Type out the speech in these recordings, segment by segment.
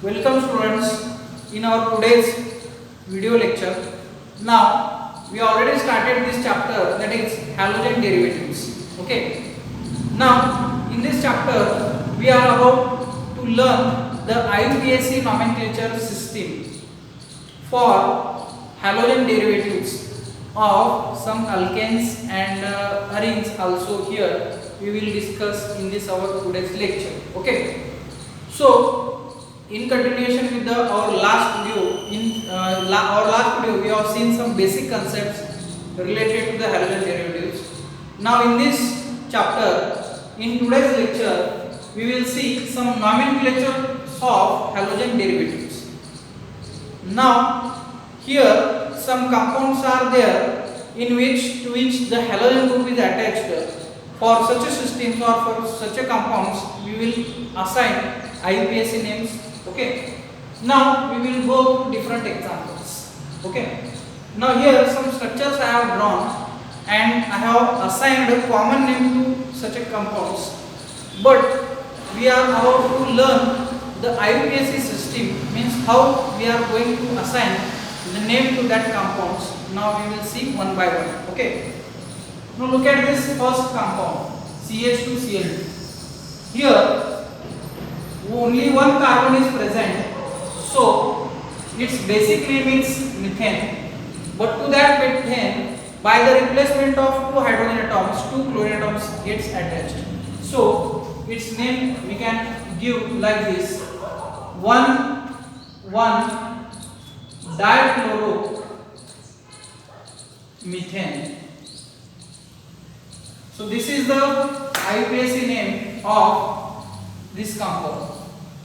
Welcome students in our today's video lecture. Now we already started this chapter, that is halogen derivatives. Okay. Now in this chapter we are about to learn the IUPAC nomenclature system for halogen derivatives of some alkanes and arenes. Also here we will discuss in this our today's lecture. Okay. So in continuation with our last video, our last video we have seen some basic concepts related to the halogen derivatives. Now in this chapter, in today's lecture, we will see some nomenclature of halogen derivatives. Now here some compounds are there in which the halogen group is attached. For such a systems or for such a compounds, we will assign IUPAC names. Okay. Now we will go to different examples. Okay. Now here some structures I have drawn and I have assigned a common name to such a compounds. But we are about to learn the IUPAC system, means how we are going to assign the name to that compounds. Now we will see one by one. Okay. Now look at this first compound, CH2Cl2. Here only one carbon is present, so its basic name is methane. But to that methane, by the replacement of two hydrogen atoms, two chlorine atoms gets attached. So its name we can give like this: 1,1-dichloromethane. So this is the IUPAC name of this compound.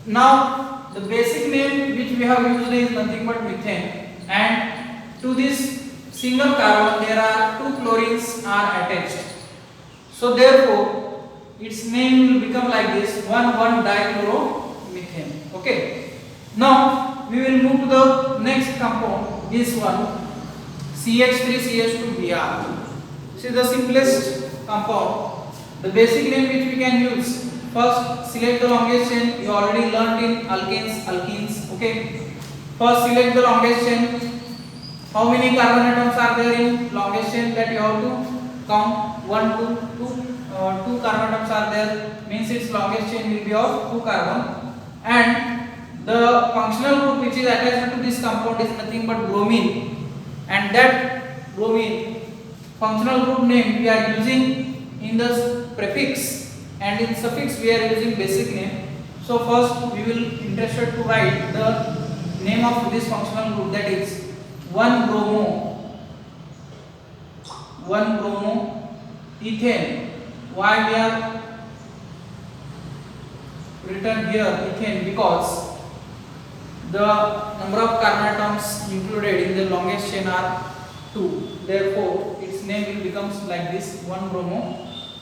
Now the basic name which we have used is nothing but methane, and to this single carbon there are two chlorines are attached. So therefore its name will become like this: 1,1-dichloromethane. Okay. Now we will move to the next compound, this one, CH3CH2Br. This is the simplest compound. The basic name which we can use: first select the longest chain. You already learnt in alkenes. Okay. First select the longest chain. How many carbon atoms are there in longest chain, that you have to count. 1, 2, 2 carbon atoms are there, means its longest chain will be of 2 carbon. And the functional group which is attached to this compound is nothing but bromine, and that bromine functional group name we are using in the prefix, and in suffix we are using basic name. So first we will interested to write the name of this functional group, that is 1-bromo ethane. Why we are written here ethane? Because the number of carbon atoms included in the longest chain are 2. Therefore its name will becomes like this: 1-bromo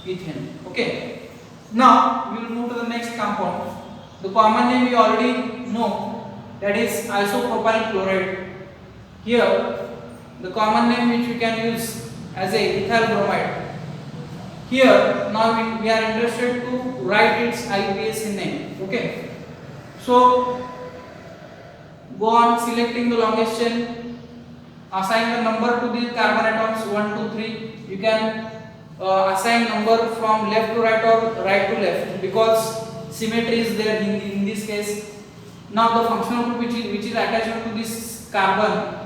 ethane. Okay. Now we will move to the next compound. The common name we already know, that is isopropyl chloride. Here the common name which we can use as a ethyl bromide. Here now we are interested to write its IUPAC name. Okay. So go on selecting the longest chain, assign the number to the carbon atoms 1, 2, 3. You can assign number from left to right or right to left, because symmetry is there in this case. Now the functional group which is attached to this carbon,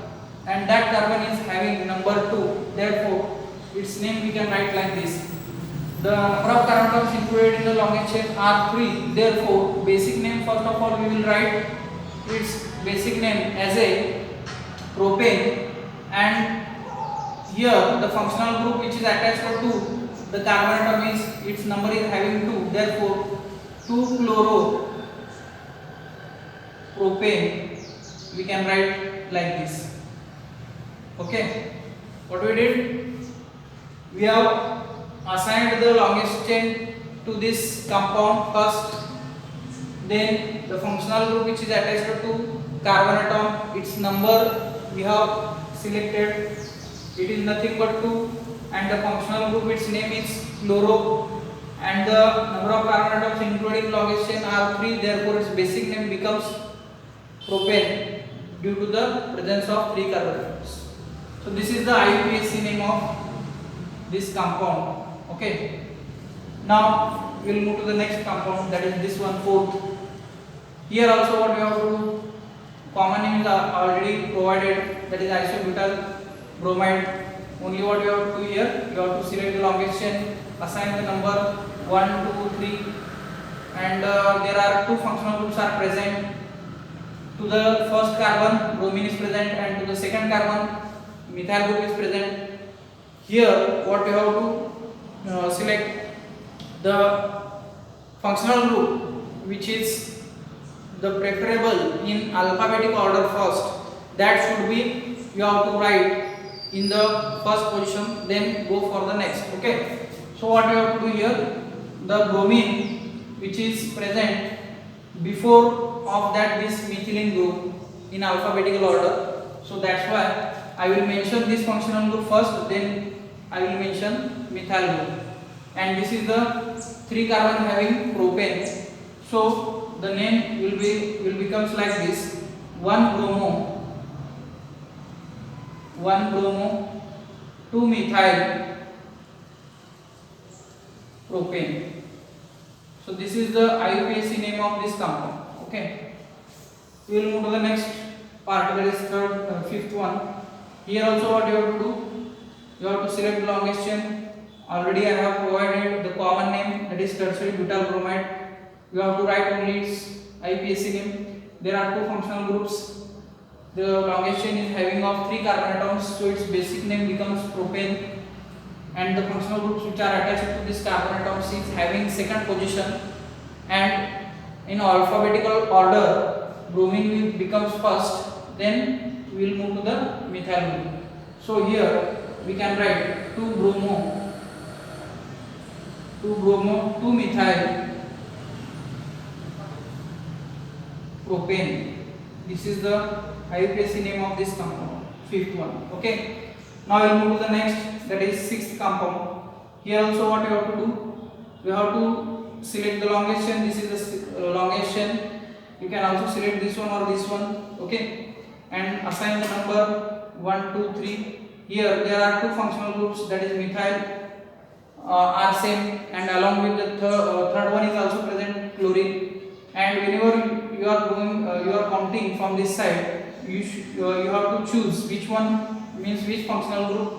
and that carbon is having number 2. Therefore its name we can write like this: the number of carbon atoms included in the longest chain are 3. Therefore basic name, first of all we will write its basic name as a propane, and here the functional group which is attached to the carbon atom is, its number is having 2. Therefore 2-chloropropane we can write like this. Okay. What we did, we have assigned the longest chain to this compound first, then the functional group which is attached to carbon atom, its number we have selected, it is nothing but 2, and the functional group its name is chloro, and the number of carbon atoms including longest chain are 3. Therefore its basic name becomes propane due to the presence of 3 carbon atoms. So this is the IUPAC name of this compound. Okay. Now we will move to the next compound, that is this one, fourth. Here also what we have to do, common name is already provided, that is isobutyl bromide. Only what you have to do here, you have to select the longest chain, assign the number 1, 2, 3, and there are two functional groups are present. To the first carbon bromine is present, and to the second carbon methyl group is present. Here what you have to select the functional group which is the preferable in alphabetic order first. That should be, you have to write in the first position, then go for the next. Okay. So what you have to do here, the bromine which is present before of that this methylene group in alphabetical order. So that's why I will mention this functional group first, then I will mention methyl group. And this is the 3 carbon having propane. So the name will becomes like this: 1 bromo 2 methyl propane. So this is the IUPAC name of this compound. Okay. We will move to the next part, that is fifth one. Here also what you have to do, you have to select the longest chain. Already I have provided the common name, that is tertiary butyl bromide. You have to write only its IUPAC name. There are two functional groups. The longest chain is having of 3 carbon atoms, so its basic name becomes propane. And the functional groups which are attached to this carbon atoms is having second position, and in alphabetical order bromine becomes first, then we will move to the methyl group. So here we can write 2 bromo 2 methyl propane. This is the IUPAC name of this compound, fifth one. Okay. Now we will move to the next, that is sixth compound. Here also what you have to do, you have to select the longest chain. This is the longest chain. You can also select this one or this one. Okay, and assign the number 1, 2, 3. Here there are two functional groups, that is methyl are same, and along with the third one is also present, chlorine. And whenever you are going, you are counting from this side, you have to choose which one, means which functional group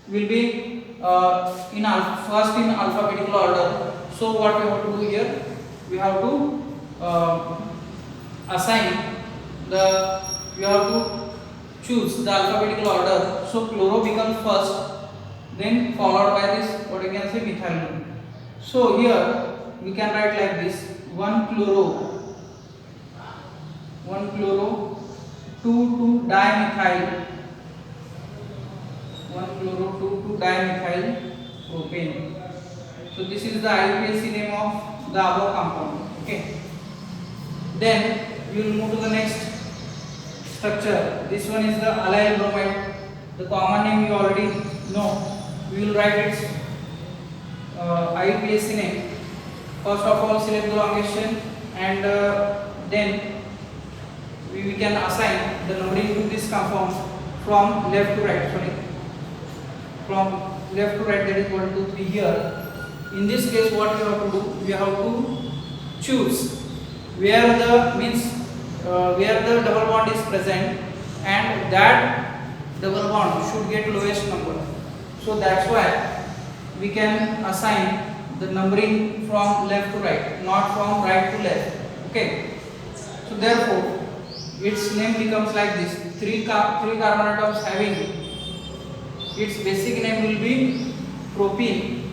will be first in alphabetical order. So what we have to do here, we have to assign the, you have to choose the alphabetical order. So chloro becomes first, then followed by this, what you can say, methyl group. So here we can write like this: 1 chloro 2 dimethyl 1 chloro 2 dimethyl propane. So this is the IUPAC name of the above compound. Okay. Then we will move to the next structure. This one is the allyl bromide. The common name you already know. We will write its IUPAC name. First of all, select the longest chain, and then we can assign the numbering to this compound from left to right. From left to right, that is 1, 2, 3 here. In this case, what we have to do, we have to choose where the double bond is present, and that double bond should get lowest number. So that's why we can assign the numbering from left to right, not from right to left. Okay. So therefore, its name becomes like this: 3 carbon atoms having, its basic name will be propene.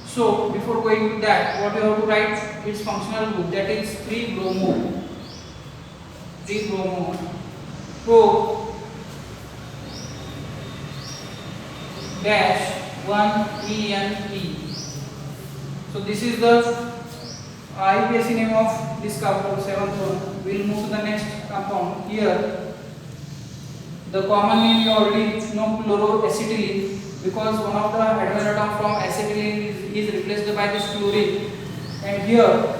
So before going to that, what you have to write its functional group, that is 3 bromo pro dash 1 ene. So this is the IUPAC name of this compound, seventh one. We will move to the next compound. Here the common name you already know, chloroacetylene, because one of the hydrogen atom from acetylene is replaced by this chlorine. And here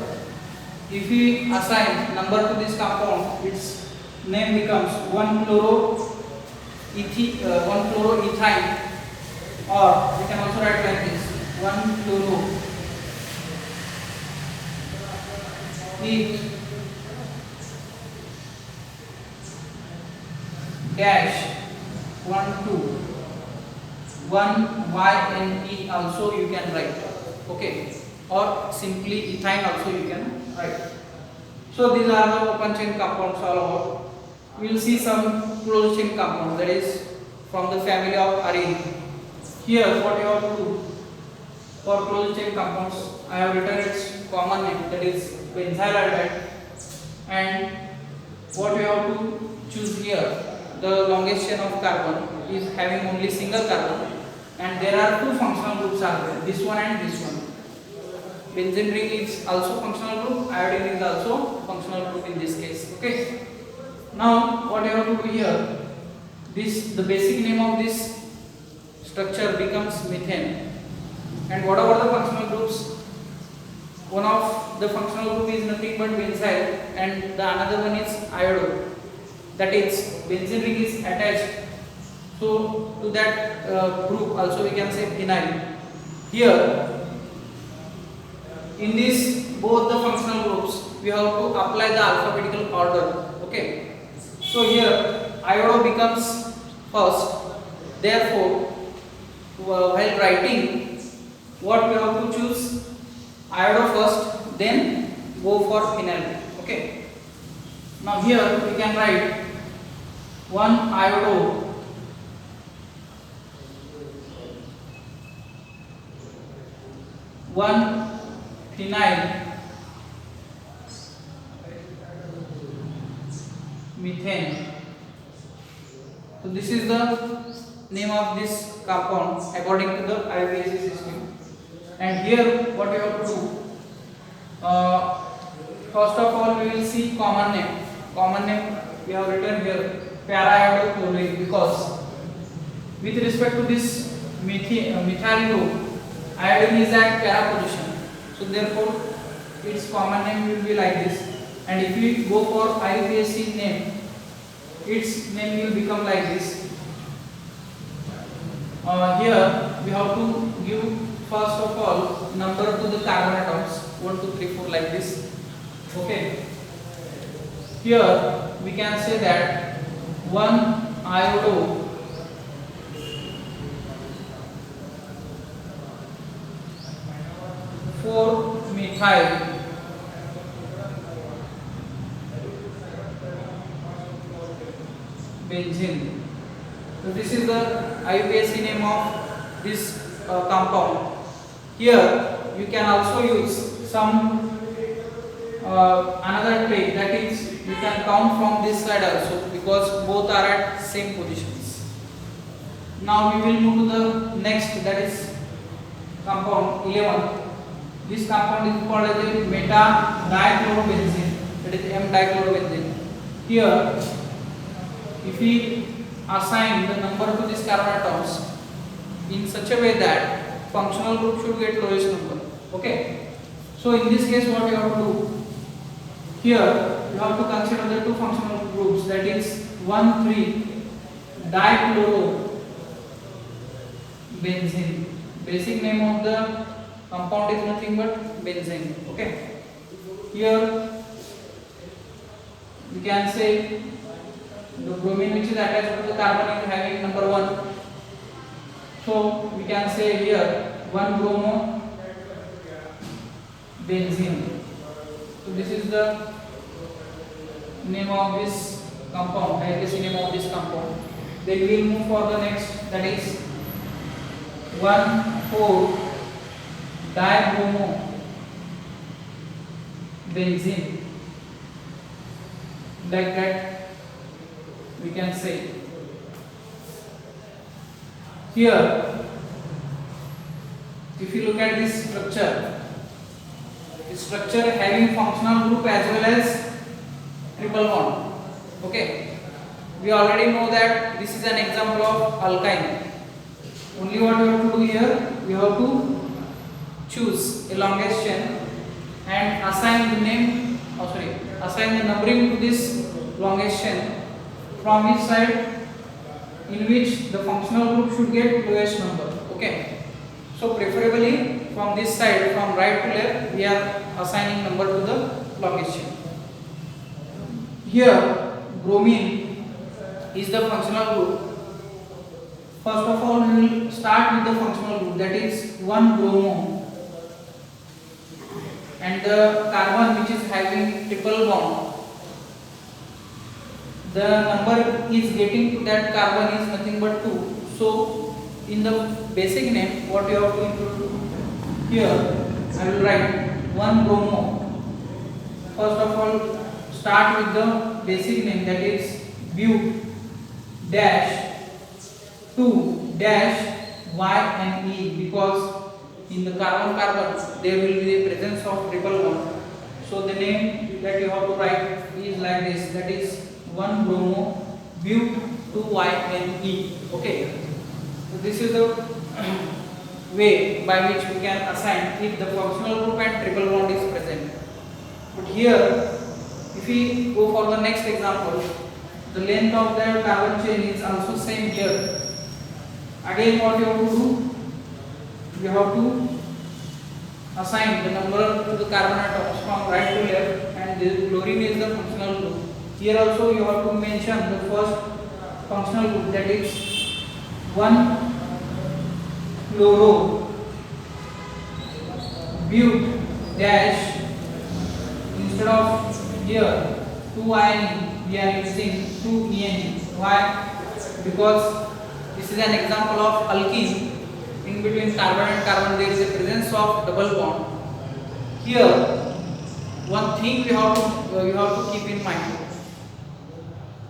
if we assign number to this compound, its name becomes 1-chloroethine, or we can also write like this 1-chloro dash 1,2,1 also you can write, okay, or simply ethyne also you can write. So these are the open chain compounds all over. We will see some closed chain compounds, that is from the family of arene. Here what you have to do for closed chain compounds, I have written its common name, that is benzyl iodide, and what you have to choose here, the longest chain of carbon is having only single carbon, and there are two functional groups are there, this one and this one. Benzene ring is also functional group, iodine is also functional group in this case, okay. Now what you have to do here, the basic name of this structure becomes methane, and whatever the functional groups, one of the functional group is nothing but benzyl and the another one is iodo, that is benzene ring is attached, so to that group also we can say phenyl. Here in this both the functional groups we have to apply the alphabetical order, okay. So here iodo becomes first, therefore while writing what we have to choose, iodo first, then go for phenyl, okay. Now here we can write 1-iodo, 1-phenyl methane. So this is the name of this compound according to the IUPAC system. And here what we have to do, first of all we will see common name. Common name we have written here para-iodochlorine, because with respect to this methyl group, iodine is at para position, so therefore its common name will be like this. And if we go for IUPAC name, its name will become like this. Here we have to give first of all number to the carbon atoms, 1 2 3 4 like this, okay. Here we can say that 1-iodo, 4-methyl benzene. So this is the IUPAC name of this compound. Here you can also use some another trick, that is you can count from this side also, because both are at same positions. Now we will move to the next, that is compound 11. This compound is called as a meta-dichlorobenzene, that is M-dichlorobenzene. Here if we assign the number to these carbon atoms in such a way that functional group should get lowest number, okay. So in this case what you have to do, here you have to consider the two functional groups, that is 1,3-dichlorobenzene. Basic name of the compound is nothing but benzene, okay. Here we can say the bromine which is attached to the carbon is having number 1, so we can say here 1-bromobenzene. So this is the name of this compound, IUPAC name of this compound. Then we will move for the next, that is 1,4-dibromobenzene, like that we can say. Here if you look at this structure, this structure having functional group as well as triple bond, okay. We already know that this is an example of alkyne. Only what we have to do here, we have to choose a longest chain and assign the name, assign the numbering to this longest chain from each side, in which the functional group should get lowest number. Okay. So preferably from this side, from right to left, we are assigning number to the longest chain. Here bromine is the functional group. First of all, we will start with the functional group, that is 1 bromo, and the carbon which is having triple bond, the number is getting to that carbon is nothing but 2. So in the basic name, what you have to include here, I will write 1 bromo. First of all, start with the basic name, that is but dash 2 dash Y and E, because in the carbon there will be the presence of triple bond. So the name that you have to write is like this, that is 1 bromo but 2 Y and E. Okay. So this is the way by which we can assign if the functional group and triple bond is present. But here, if we go for the next example, the length of the carbon chain is also same here. Again, what you have to do, you have to assign the number to the carbon atoms from right to left, and the chlorine is the functional group. Here also you have to mention the first functional group, that is 1 chloro but dash, instead of here 2 ion we are using 2 en. Why? Because this is an example of alkene. In between carbon and carbon there is a presence of double bond. Here one thing you have to keep in mind,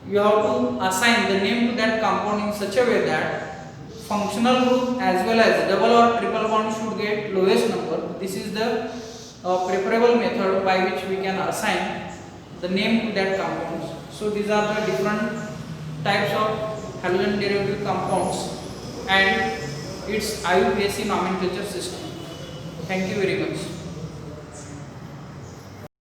you have to assign the name to that compound in such a way that functional group as well as double or triple bond should get lowest number. This is the preferable method by which we can assign the name to that compounds. So these are the different types of halogen derivative compounds and its IUPAC nomenclature system. Thank you very much.